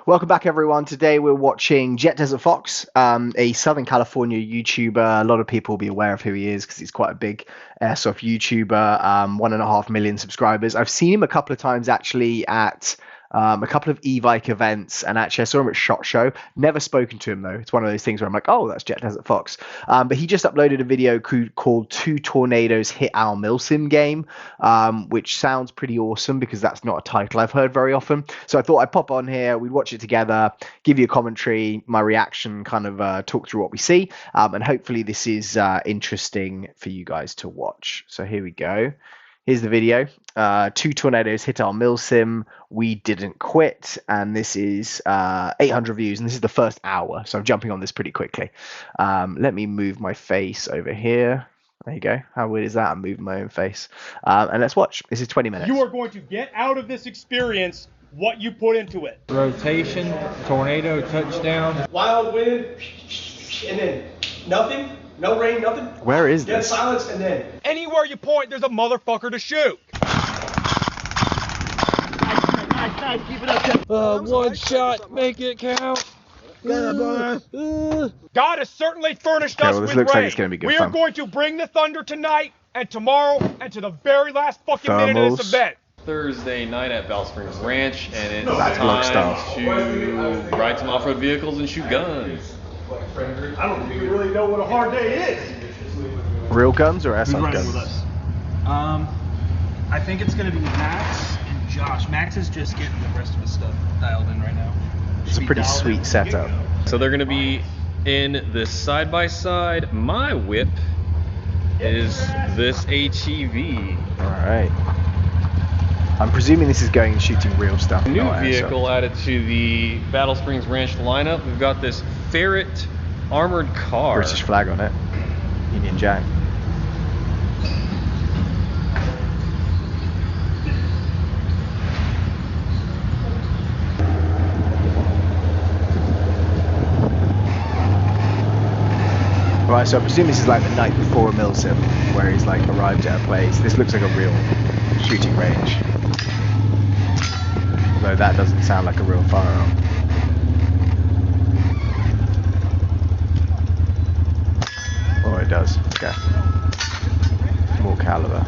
Welcome back, everyone. Today we're watching Jet Desert Fox, a Southern California YouTuber. A lot of people will be aware of who he is because he's quite a big airsoft YouTuber, 1.5 million subscribers. I've seen him a couple of times actually at a couple of e-bike events, and actually I saw him at SHOT Show. Never spoken to him though. It's one of those things where I'm like, oh, that's Jet Desert Fox. But he just uploaded a video called Two Tornadoes Hit Our Milsim Game, which sounds pretty awesome because that's not a title I've heard very often. So I thought I'd pop on here, we'd watch it together, give you a commentary, my reaction, kind of talk through what we see, and hopefully this is interesting for you guys to watch. So here we go. Here's the video. Two tornadoes hit our milsim. We didn't quit. And this is 800 views. And this is the first hour. So I'm jumping on this pretty quickly. Let me move my face over here. There you go. How weird is that? I'm moving my own face. And let's watch. This is 20 minutes. You are going to get out of this experience what you put into it. Rotation, tornado, touchdown. Wild wind, and then nothing. No rain, nothing. Where is Dead this? silence, and then Anywhere you point, there's a motherfucker to shoot. nice, keep it up. One shot, make it count. God has certainly furnished Okay, us well, this with looks rain. like it's gonna be good We fun. are going to bring the thunder tonight and tomorrow and to the very last fucking minute of this Thermals. event. Thursday night at Bell Springs Ranch, and it's That's block time style. to ride some off-road vehicles and shoot guns. I don't think you really know what a hard day is. Real guns or airsoft guns? I think it's gonna be Max and Josh. Max is just getting the rest of his stuff dialed in right now. It's a pretty sweet setup. So they're going to be in this side-by-side. My whip is this ATV. All right. I'm presuming this is going and shooting real stuff. New not airsoft. vehicle added to the Battle Springs Ranch lineup. We've got this Ferret armored car. British flag on it. Union Jack. Right, so I presume this is like the night before a milsim, where he's like arrived at a place. This looks like a real shooting range. Although that doesn't sound like a real firearm. Oh, it does. Okay. More caliber.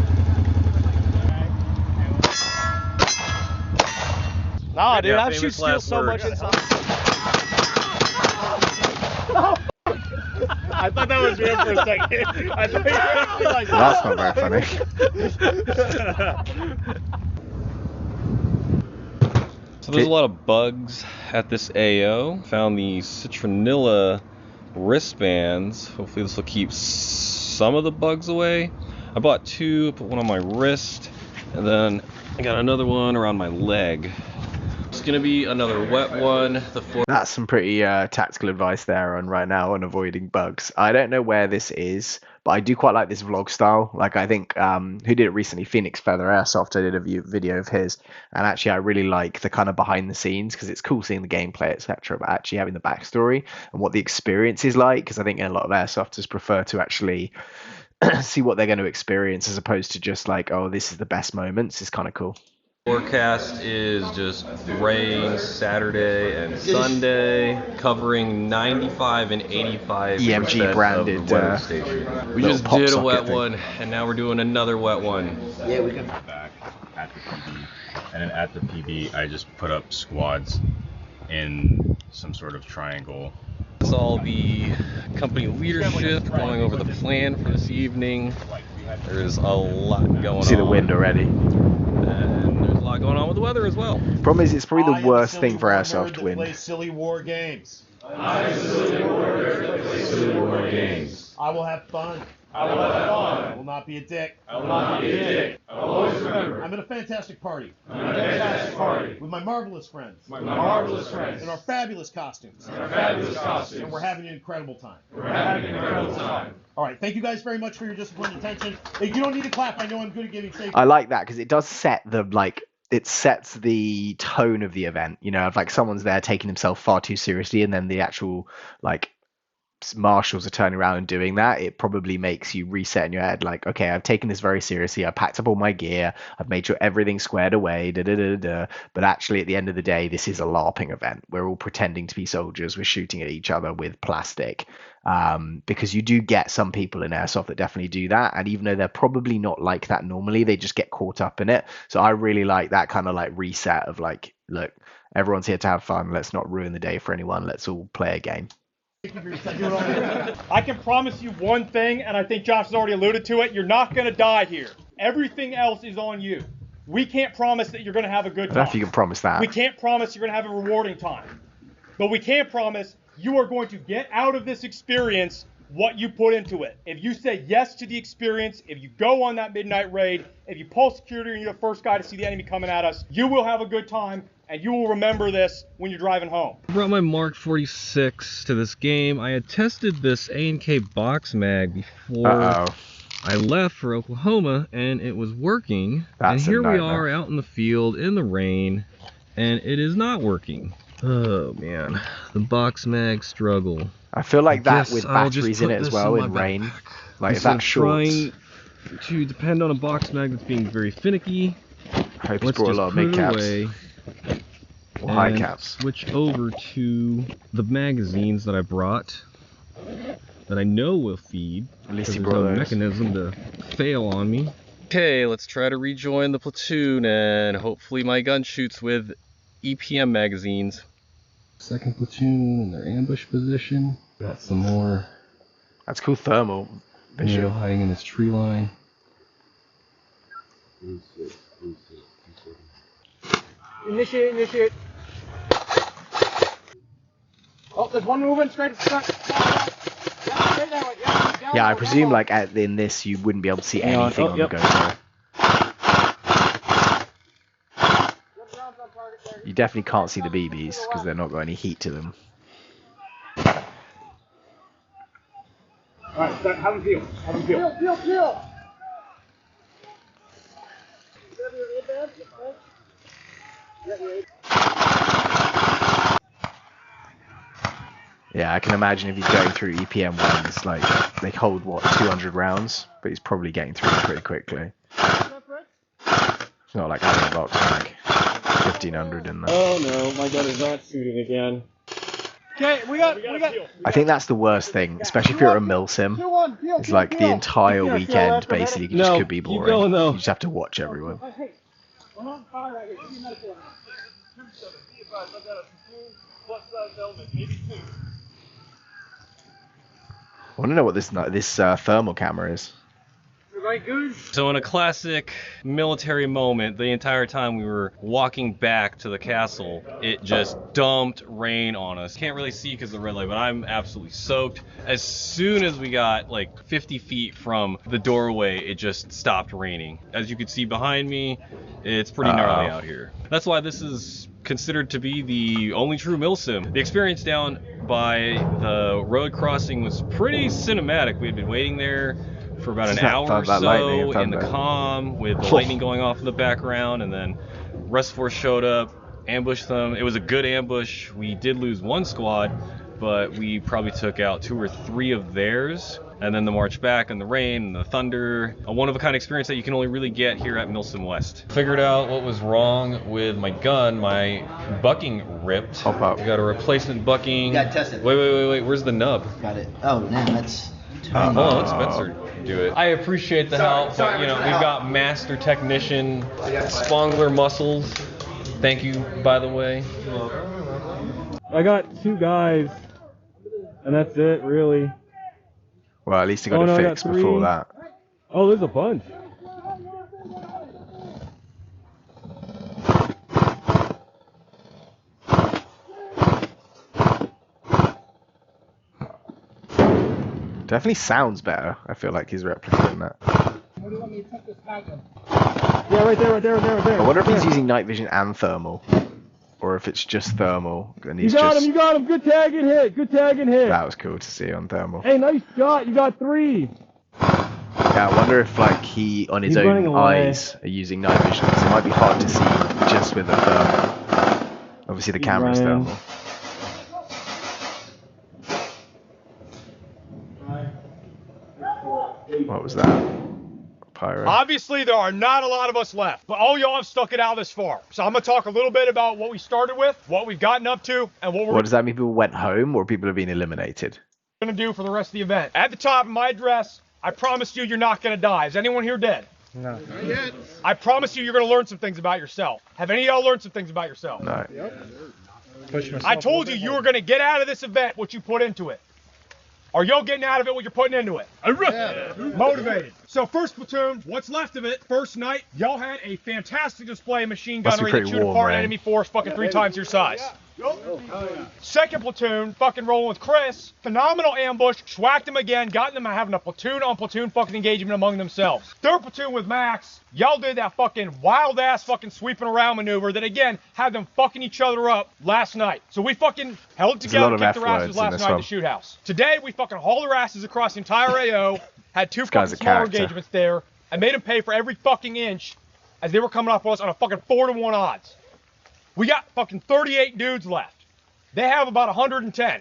Nah, dude, Yeah, I've shoot famous steel last so much words. inside. I thought that was real for a second. I thought you were like, That's not very funny. So there's a lot of bugs at this AO. Found the citronella wristbands. Hopefully this will keep some of the bugs away. I bought two, put one on my wrist, and then I got another one around my leg. It's gonna be another wet one. That's some pretty tactical advice there on right now on avoiding bugs. I don't know where this is, but I do quite like this vlog style. Like I think who did it recently, Phoenix Feather Airsoft, I did a video of his, and actually I really like the kind of behind the scenes because it's cool seeing the gameplay, etc., but actually having the backstory and what the experience is like, because I think a lot of airsofters prefer to actually see what they're going to experience as opposed to just like, oh, this is the best moments. It's kind of cool. Forecast is just rain Saturday and Sunday, covering 95 and 85 EMG branded, of the weather station. We little just pop did a socket wet thing. one, and now we're doing another wet one. Yeah, we can. Back at the PB, and then at the PB I just put up squads in some sort of triangle. It's all the company leadership going over the plan for this evening. There's a lot going on. See the wind already. And there's a lot going on with the weather as well. Problem is, it's probably the worst thing for airsoft wind. Play silly war games. Silly war games. I will have fun. I will have fun. I will not be a dick. I will not be a dick. I will always remember. I'm at a fantastic party. I'm at a fantastic party With my marvelous friends. with my marvelous friends In our fabulous costumes. in our fabulous costumes. And we're having an incredible time. We're having an incredible time. All right, thank you guys very much for your disciplined attention. Hey, you don't need to clap. I know I'm good at giving safety. I like that because it does set the it sets the tone of the event. You know, of like someone's there taking himself far too seriously, and then the actual like marshals are turning around and doing that, it probably makes you reset in your head, like, okay, I've taken this very seriously. I packed up all my gear. I've made sure everything's squared away. But actually, at the end of the day, this is a LARPing event. We're all pretending to be soldiers. We're shooting at each other with plastic. Because you do get some people in airsoft that definitely do that, and even though they're probably not like that normally, they just get caught up in it. So I really like that kind of like reset of like, look, everyone's here to have fun. Let's not ruin the day for anyone. Let's all play a game. I can promise you one thing, and I think Josh has already alluded to it. You're not going to die here. Everything else is on you. We can't promise that you're going to have a good time. I don't know if you can promise that. We can't promise you're going to have a rewarding time. But we can promise you are going to get out of this experience what you put into it. If you say yes to the experience, if you go on that midnight raid, if you pull security and you're the first guy to see the enemy coming at us, you will have a good time, and you will remember this when you're driving home. I brought my Mark 46 to this game. I had tested this ANK Box Mag before I left for Oklahoma, and it was working. And here we are out in the field in the rain, and it is not working. Oh man, the Box Mag struggle. I feel like that with batteries in it as well in rain. Like if that's short. Trying to depend on a Box Mag that's being very finicky. I hope it's brought a lot of mid caps or high caps. Switch over to the magazines that I brought that I know will feed. At least you there's brought no those. mechanism to fail on me. Okay, let's try to rejoin the platoon, and hopefully my gun shoots with EPM magazines. Second platoon in their ambush position. Got some more. That's cool thermal visual. Hiding in this tree line. Initiate. Oh, there's one moving straight to front. Yeah, I presume like in this you wouldn't be able to see anything on the GoPro. You definitely can't see the BBs because they're not got any heat to them. Alright, have them feel. Have them feel. Feel. Yeah, I can imagine if he's going through EPM ones, like they hold what 200 rounds, but he's probably getting through pretty quickly. It's not like having a box mag, 1500 in there. Oh no, my gun is not shooting again. Okay, we got. I think that's the worst thing, especially if you're a Milsim. It's like the entire weekend basically just could be boring. Keep going, though. You just have to watch everyone. I want to know what this thermal camera is. So in a classic military moment, the entire time we were walking back to the castle, it just dumped rain on us. Can't really see because of the red light, but I'm absolutely soaked. As soon as we got like 50 feet from the doorway, it just stopped raining. As you can see behind me, it's pretty gnarly out here. That's why this is considered to be the only true Milsim. The experience down by the road crossing was pretty cinematic. We had been waiting there for about an hour or so in the calm with the lightning going off in the background, and then Rest Force showed up, ambushed them. It was a good ambush. We did lose one squad, but we probably took out 2 or 3 of theirs. And then the march back and the rain and the thunder. A one-of-a-kind experience that you can only really get here at Milsim West. Figured out what was wrong with my gun. My bucking ripped. Hop up. We got a replacement bucking. You gotta test it. Wait. Where's the nub? Got it. Oh, man, that's... Hold on, let Spencer do it. I appreciate the help, but you know, we've got master technician Spongler muscles. Thank you, by the way. I got 2 guys, and that's it, really. Well, at least I got it fixed before that. Oh, there's a bunch. Definitely sounds better. I feel like he's replicating that. Where do you want me to put this Magnum? Yeah, right there. I wonder if he's using night vision and thermal, or if it's just thermal and he's You got him. Good tag and hit. That was cool to see on thermal. Hey, nice shot. You got 3. Yeah, I wonder if like he on his own eyes are using night vision, because it might be hard to see just with the thermal. Obviously the camera's thermal. What was that? Pyro. Obviously, there are not a lot of us left, but all y'all have stuck it out this far. So I'm going to talk a little bit about what we started with, what we've gotten up to, and what does that mean? People went home or people have been eliminated? going to do for the rest of the event. At the top of my address, I promise you're not going to die. Is anyone here dead? No. Not yet. I promise you're going to learn some things about yourself. Have any of y'all learned some things about yourself? No. I told you you were going to get out of this event what you put into it. Are y'all getting out of it what you're putting into it? Yeah. Motivated. So first platoon, what's left of it, first night, y'all had a fantastic display of machine Must be gunnery that pretty chewed warm, apart right? enemy force fucking 3 times your size. Second platoon, fucking rolling with Chris, phenomenal ambush, schwacked him again, got them having a platoon on platoon fucking engagement among themselves. Third platoon with Max, y'all did that fucking wild ass fucking sweeping around maneuver that again had them fucking each other up last night. So we fucking held it together, kicked their asses last night at the shoot house. Today we fucking hauled their asses across the entire AO, had 2 fucking smaller engagements there, and made them pay for every fucking inch as they were coming off us on a fucking 4-to-1 odds. We got fucking 38 dudes left. They have about 110.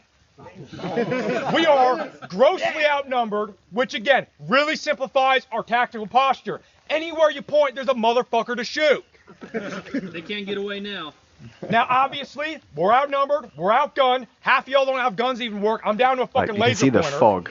We are grossly outnumbered, which again, really simplifies our tactical posture. Anywhere you point, there's a motherfucker to shoot. They can't get away now. Now, obviously, we're outnumbered, we're outgunned. Half of y'all don't have guns to even work. I'm down to a fucking You can laser see the pointer. fog.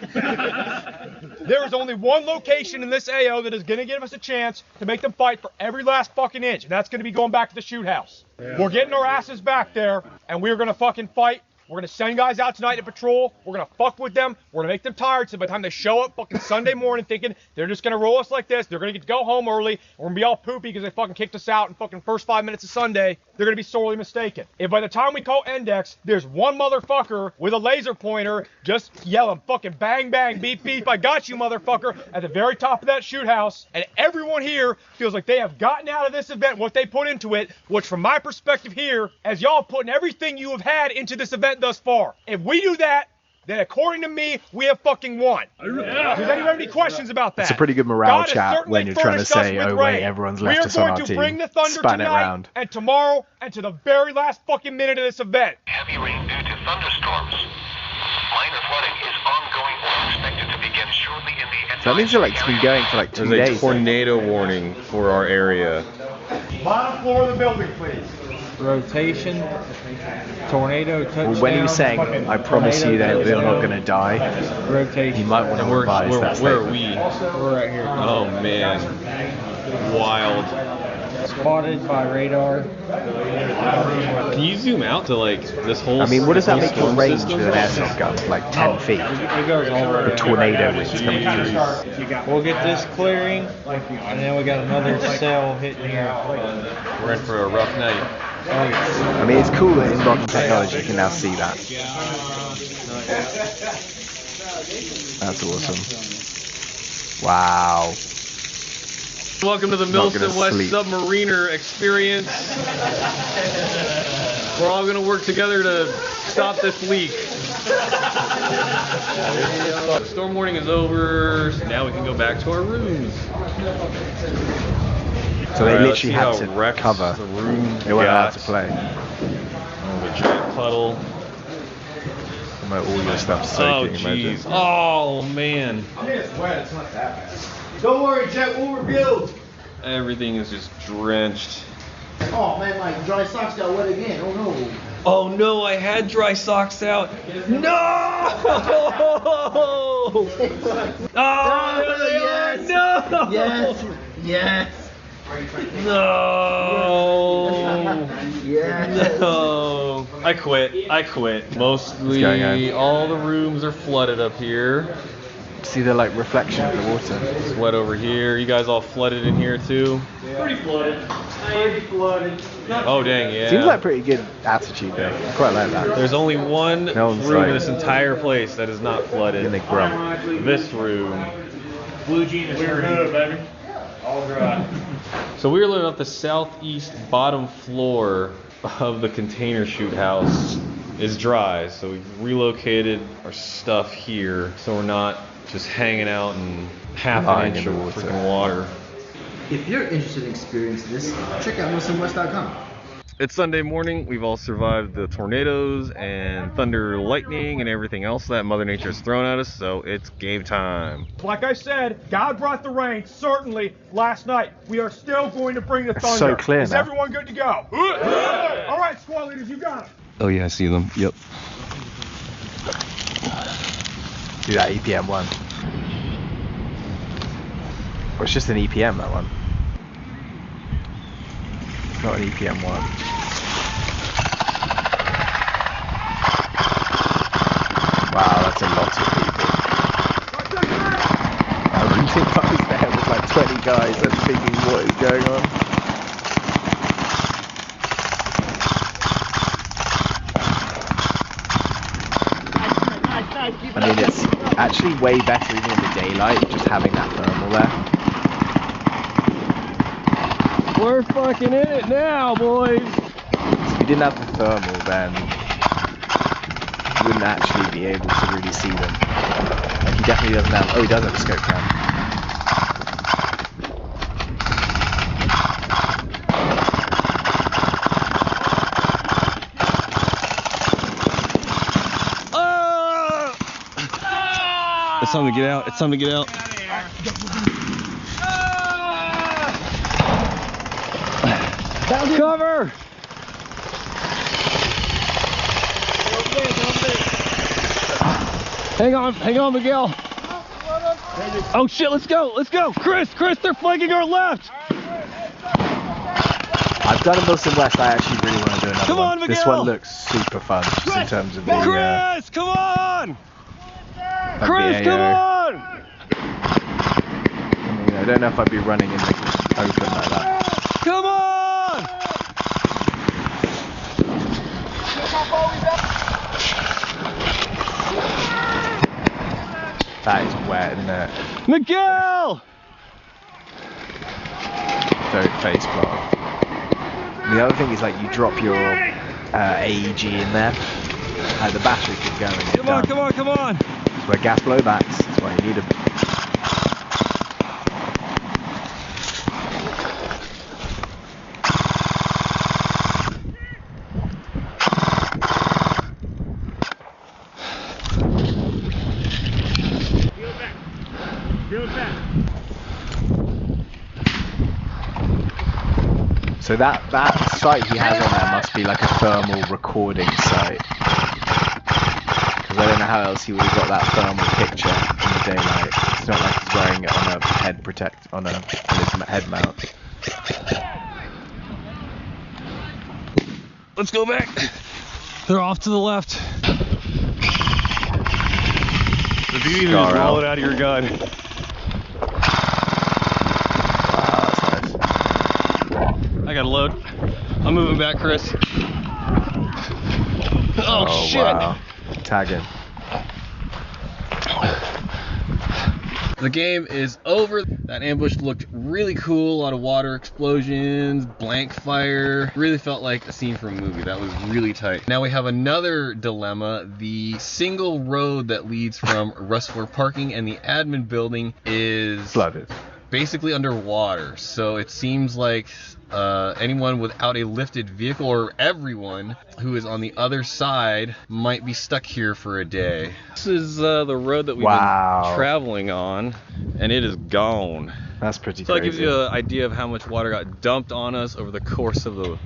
There is only one location in this AO that is going to give us a chance to make them fight for every last fucking inch, and that's going to be going back to the shoot house. We're getting our asses back there, and we're going to fucking fight. We're going to send guys out tonight to patrol. We're going to fuck with them. We're going to make them tired, so by the time they show up fucking Sunday morning thinking they're just going to roll us like this, they're going to get to go home early, we're going to be all poopy because they fucking kicked us out in fucking first 5 minutes of Sunday, they're going to be sorely mistaken. If by the time we call index, there's one motherfucker with a laser pointer just yelling fucking bang bang, beep beep, I got you motherfucker, at the very top of that shoot house, and everyone here feels like they have gotten out of this event what they put into it, which from my perspective here, as y'all putting everything you have had into this event thus far. If we do that, then according to me, we have fucking won. Does anyone have any questions about that? It's a pretty good morale God has chat certainly when you're trying to furnished us say, with oh wait, rain. everyone's left us on We our are going to team. bring the thunder Span it tonight round. and tomorrow and to the very last fucking minute of this event. Heavy rain due to thunderstorms. Minor flooding is ongoing or expected to begin shortly in the So that means it's been going for like 2 There's days. a tornado warning for our area. Bottom floor of the building, please. Rotation, tornado, touchdown. Well, when he was saying, I promise you that they're not going to die, Rotation. he might want to Where, revise that where are statement. we? We're right here. Oh man. Wild. Spotted by radar. Can you zoom out to like this whole I mean, what does that whole make your storm range system? with an airsoft gun? Like 10 feet? It goes all the way The down. tornado winds coming through. We'll get this clearing, and then we got another cell hitting here. We're in for a rough night. I mean, it's cool that in modern technology you can now see that. That's awesome. Wow. Welcome to the Not gonna Milsim West sleep. Submariner experience. We're all going to work together to stop this leak. The storm warning is over, so now we can go back to our rooms. So they Alright, let's literally see how had to wrecked cover. the room They weren't allowed got. to play. Oh, the giant puddle. All your stuff's Oh, soaking, imagine. jeez. Oh, man. Don't worry, Jet. We'll rebuild. Everything is just drenched. Oh man, my dry socks got wet again. Oh no. Oh no, I had dry socks out. No! Oh, there they are. No! Yes. Yes. No! Yes. No! I quit. What's going Mostly, on? all the rooms are flooded up here. See the like reflection of the water. It's wet over here. You guys all flooded in here too? Pretty flooded. Oh dang, yeah. Seems like pretty good attitude though. I quite like that. There's only one No one's room like- in this entire place that is not flooded. And they grump. This room. Blue jean is good, baby. All dry. So we were living up the southeast bottom floor of the container shoot house is dry. So we've relocated our stuff here so we're not just hanging out in half an Lying inch in of the water. freaking water. If you're interested in experiencing this, check out MilsimWest.com. It's Sunday morning. We've all survived the tornadoes and thunder, lightning, and everything else that Mother Nature has thrown at us, so it's game time. Like I said, God brought the rain, certainly, last night. We are still going to bring the thunder. So clear Is now. everyone good to go? All right, squad leaders, you got it. Oh yeah, I see them. Yep. Do that EPM one. Or it's just an EPM, that one. Not an EPM one. Wow, that's a lot of people. I wouldn't think I was there with like 20 guys and thinking what is going on. I mean, it's actually way better even in the daylight, just having that thermal there. We're fucking in it now, boys. If we didn't have the thermal, then you wouldn't actually be able to really see them. Like, he definitely doesn't have. Oh, he does have a scope cam. It's time to get out. It's time to get out. Cover! Hang on, Miguel. Oh shit, let's go. Chris, they're flanking our left. I've done a Milsim West. I actually really want to do another Come on, one. This Miguel. one looks super fun, just in terms of the. Chris, come on! Like Chris, the come AO. on! I mean, I don't know if I'd be running in the open like that. Come on! That is wet, isn't it? Miguel! Don't face plant. And the other thing is, like, you drop your AEG in there, the battery could go and you're done. Come on! That's where gas blowbacks. That's why you need them. So that site he has on there must be like a thermal recording site. Because I don't know how else he would have got that thermal picture in the daylight. It's not like he's wearing it on a head on his head mount. Let's go back. They're off to the left. The beauty is just roll it out of your gun. I got a load. I'm moving back, Chris. Oh shit! Wow. Tag him. The game is over. That ambush looked really cool. A lot of water explosions, blank fire. Really felt like a scene from a movie. That was really tight. Now we have another dilemma. The single road that leads from Rustler Parking and the admin building is Flooded. basically underwater. So it seems like anyone without a lifted vehicle, or everyone who is on the other side, might be stuck here for a day. This is the road that we've been traveling on, and it is gone. That's pretty So crazy. that gives you an idea of how much water got dumped on us over the course of the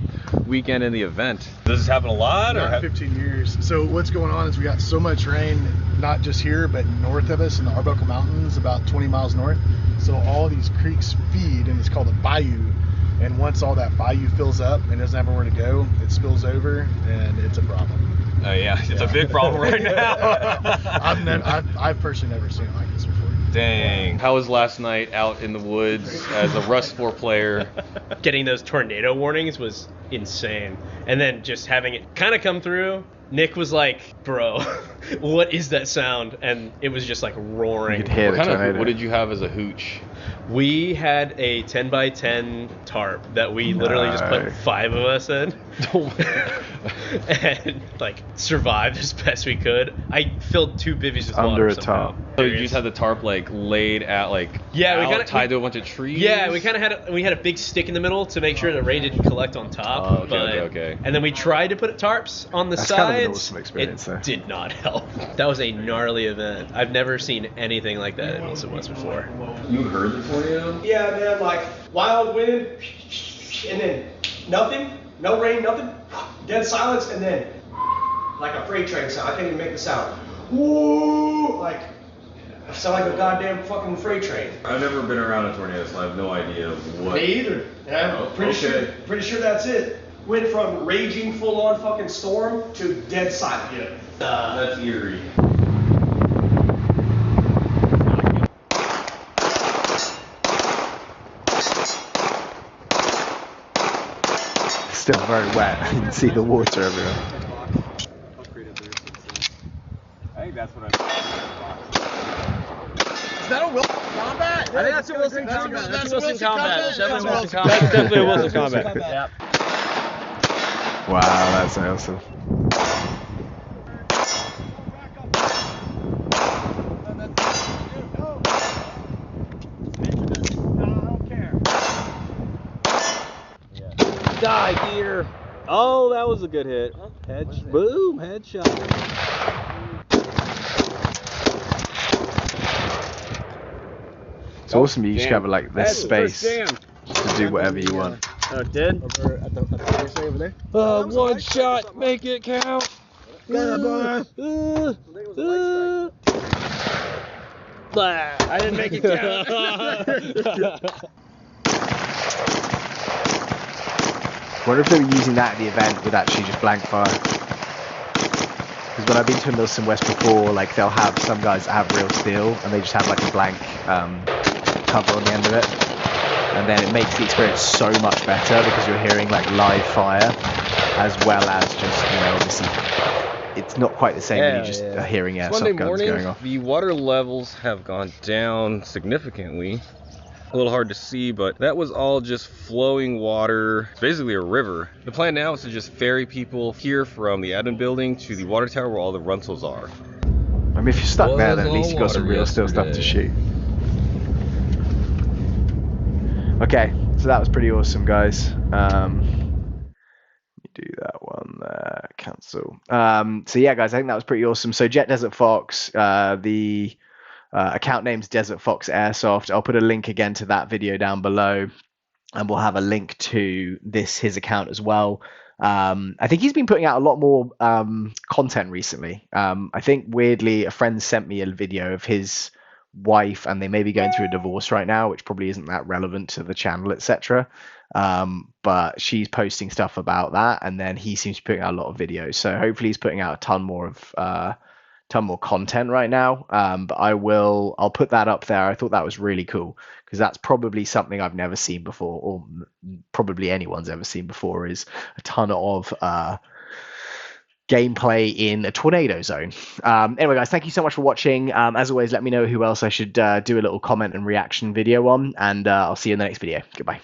weekend and the event. Does this happen a lot? Not 15 years. So what's going on is we got so much rain, not just here, but north of us in the Arbuckle Mountains, about 20 miles north. So all these creeks feed, and it's called a bayou. And once all that bayou fills up and doesn't have anywhere to go, it spills over, and it's a problem. Oh yeah, it's a big problem right now. I've personally never seen it like this before. Dang. How was last night out in the woods as a Rust 4 player? Getting those tornado warnings was insane. And then just having it kind of come through, Nick was like, bro, what is that sound? And it was just like roaring. You could hear the tornado. What did you have as a hooch? We had a 10 by 10 tarp that we literally just put 5 of us in. And like survived as best we could. I filled 2 bivvies with under water a somehow. tarp. So you just had the tarp like laid at like tied to a bunch of trees? Yeah, we kind of had a big stick in the middle to make sure the rain didn't collect on top. Okay. And then we tried to put tarps on the That's sides. kind of an awesome experience, it did not help. That was a gnarly event. I've never seen anything like that in Milsim West before. You heard the tornado? Yeah, man, like wild wind, and then nothing, no rain, nothing, dead silence, and then like a freight train sound. I can't even make the sound. Woo! Like, I sound like a goddamn fucking freight train. I've never been around a tornado, so I have no idea what. Me either. Yeah, pretty sure that's it. Went from raging full-on fucking storm to dead silent. That's eerie. Still very wet. You can see the water everywhere. I think that's what Is that a Wilson Combat? I think that's a Wilson Combat. That's a Wilson Combat. Definitely Wilson Combat. That's definitely a Wilson Combat. Yep. Wow, that's awesome. Die gear. Oh, that was a good hit. Boom, headshot. It's awesome. You just have like this space to do whatever you want. Oh, it did? Over at the first over there. One shot, make it count. Yeah, I didn't make it count. I wonder if they were using that at the event with actually just blank fire. Because when I've been to a Milsim West before, like they'll have some guys that have real steel and they just have like a blank cover on the end of it. And then it makes the experience so much better because you're hearing like live fire as well as just, you know, obviously it's not quite the same when you just are hearing airsoft guns going off. The water levels have gone down significantly. A little hard to see, but that was all just flowing water. It's basically a river. The plan now is to just ferry people here from the admin building to the water tower where all the rentals are. I mean, if you're stuck there, then at least you've got some real steel stuff to shoot. Okay, so that was pretty awesome, guys. Let me do that one there. Cancel. So yeah, guys, I think that was pretty awesome. So Jet Desert Fox, the account name's DesertFoxAirsoft. I'll put a link again to that video down below, and we'll have a link to his account as well. I think he's been putting out a lot more content recently. I think weirdly, a friend sent me a video of his wife, and they may be going through a divorce right now, which probably isn't that relevant to the channel, etc. But she's posting stuff about that, and then he seems to be putting out a lot of videos. So hopefully he's putting out a ton more content right now. But I'll put that up there. I thought that was really cool because that's probably something I've never seen before, or probably anyone's ever seen before, is a ton of gameplay in a tornado zone. Anyway, guys, thank you so much for watching. As always, let me know who else I should do a little comment and reaction video on, and I'll see you in the next video. Goodbye.